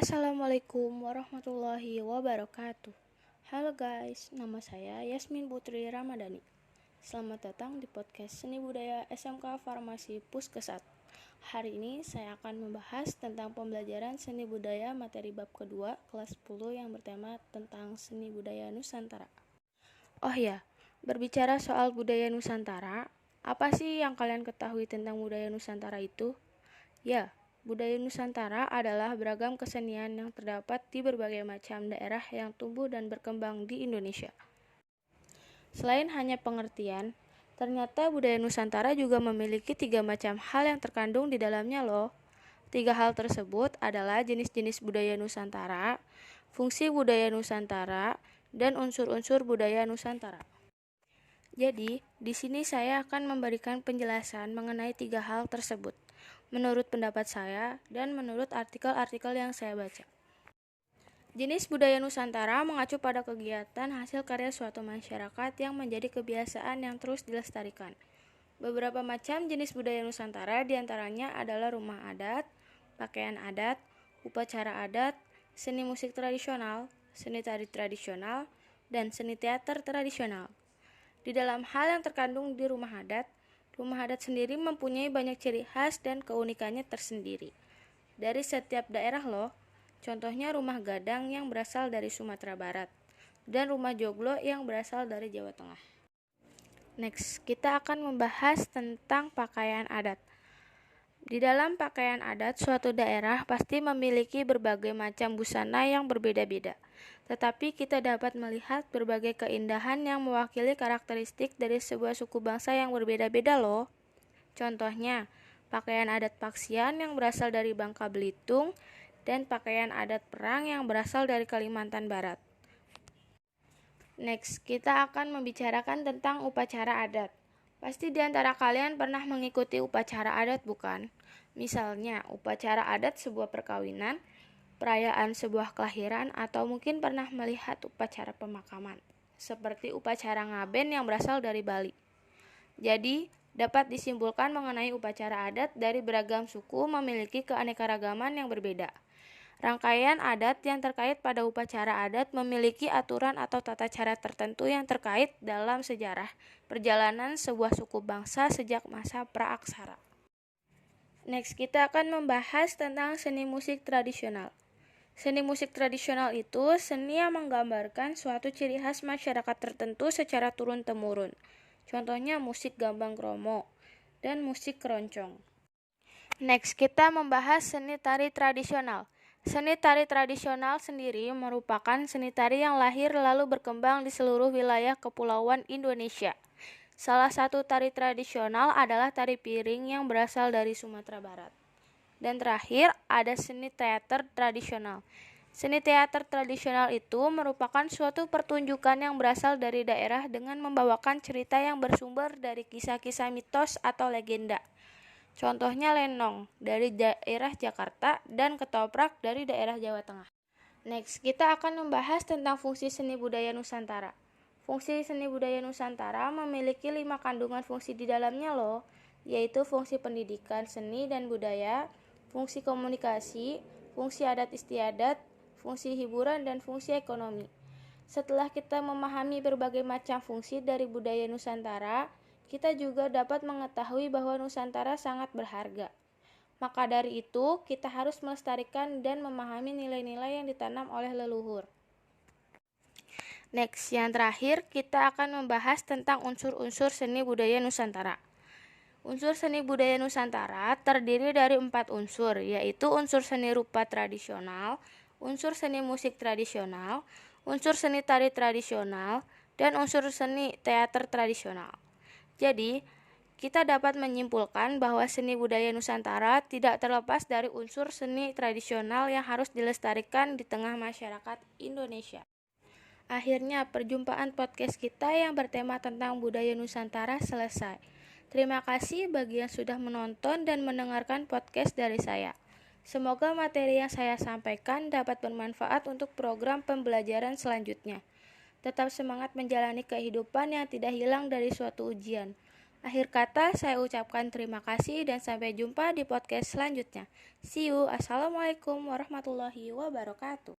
Assalamualaikum warahmatullahi wabarakatuh. Halo guys, nama saya Yasmin Putri Ramadhani. Selamat datang di podcast Seni Budaya SMK Farmasi Puskesat. Hari ini saya akan membahas tentang pembelajaran seni budaya materi bab kedua kelas 10 yang bertema tentang seni budaya Nusantara. Oh ya, berbicara soal budaya Nusantara, apa sih yang kalian ketahui tentang budaya Nusantara itu? Ya, budaya Nusantara adalah beragam kesenian yang terdapat di berbagai macam daerah yang tumbuh dan berkembang di Indonesia. Selain hanya pengertian, ternyata budaya Nusantara juga memiliki 3 macam hal yang terkandung di dalamnya loh. 3 hal tersebut adalah jenis-jenis budaya Nusantara, fungsi budaya Nusantara, dan unsur-unsur budaya Nusantara. Jadi, di sini saya akan memberikan penjelasan mengenai 3 hal tersebut, menurut pendapat saya dan menurut artikel-artikel yang saya baca. Jenis budaya Nusantara mengacu pada kegiatan hasil karya suatu masyarakat yang menjadi kebiasaan yang terus dilestarikan. Beberapa macam jenis budaya Nusantara diantaranya adalah rumah adat, pakaian adat, upacara adat, seni musik tradisional, seni tari tradisional, dan seni teater tradisional. Di dalam hal yang terkandung di rumah adat sendiri mempunyai banyak ciri khas dan keunikannya tersendiri dari setiap daerah loh. Contohnya rumah gadang yang berasal dari Sumatera Barat dan rumah joglo yang berasal dari Jawa Tengah. Next, kita akan membahas tentang pakaian adat. Di dalam pakaian adat, suatu daerah pasti memiliki berbagai macam busana yang berbeda-beda. Tetapi kita dapat melihat berbagai keindahan yang mewakili karakteristik dari sebuah suku bangsa yang berbeda-beda loh. Contohnya, pakaian adat Paksian yang berasal dari Bangka Belitung dan pakaian adat perang yang berasal dari Kalimantan Barat. Next, kita akan membicarakan tentang upacara adat. Pasti di antara kalian pernah mengikuti upacara adat, bukan? Misalnya, upacara adat sebuah perkawinan, perayaan sebuah kelahiran, atau mungkin pernah melihat upacara pemakaman, seperti upacara ngaben yang berasal dari Bali. Jadi, dapat disimpulkan mengenai upacara adat dari beragam suku memiliki keanekaragaman yang berbeda. Rangkaian adat yang terkait pada upacara adat memiliki aturan atau tata cara tertentu yang terkait dalam sejarah perjalanan sebuah suku bangsa sejak masa praaksara. Next, kita akan membahas tentang seni musik tradisional. Seni musik tradisional itu seni yang menggambarkan suatu ciri khas masyarakat tertentu secara turun-temurun. Contohnya musik gambang kromo dan musik keroncong. Next, kita membahas seni tari tradisional. Seni tari tradisional sendiri merupakan seni tari yang lahir lalu berkembang di seluruh wilayah kepulauan Indonesia. Salah satu tari tradisional adalah tari piring yang berasal dari Sumatera Barat. Dan terakhir, ada seni teater tradisional. Seni teater tradisional itu merupakan suatu pertunjukan yang berasal dari daerah dengan membawakan cerita yang bersumber dari kisah-kisah mitos atau legenda. Contohnya lenong dari daerah Jakarta dan ketoprak dari daerah Jawa Tengah. Next, kita akan membahas tentang fungsi seni budaya Nusantara. Fungsi seni budaya Nusantara memiliki 5 kandungan fungsi di dalamnya loh, yaitu fungsi pendidikan seni dan budaya, fungsi komunikasi, fungsi adat istiadat, fungsi hiburan, dan fungsi ekonomi. Setelah kita memahami berbagai macam fungsi dari budaya Nusantara, kita juga dapat mengetahui bahwa Nusantara sangat berharga. Maka dari itu, kita harus melestarikan dan memahami nilai-nilai yang ditanam oleh leluhur. Next, yang terakhir, kita akan membahas tentang unsur-unsur seni budaya Nusantara. Unsur seni budaya Nusantara terdiri dari 4 unsur, yaitu unsur seni rupa tradisional, unsur seni musik tradisional, unsur seni tari tradisional, dan unsur seni teater tradisional. Jadi, kita dapat menyimpulkan bahwa seni budaya Nusantara tidak terlepas dari unsur seni tradisional yang harus dilestarikan di tengah masyarakat Indonesia. Akhirnya, perjumpaan podcast kita yang bertema tentang budaya Nusantara selesai. Terima kasih bagi yang sudah menonton dan mendengarkan podcast dari saya. Semoga materi yang saya sampaikan dapat bermanfaat untuk program pembelajaran selanjutnya. Tetap semangat menjalani kehidupan yang tidak hilang dari suatu ujian. Akhir kata, saya ucapkan terima kasih dan sampai jumpa di podcast selanjutnya. See you. Assalamualaikum warahmatullahi wabarakatuh.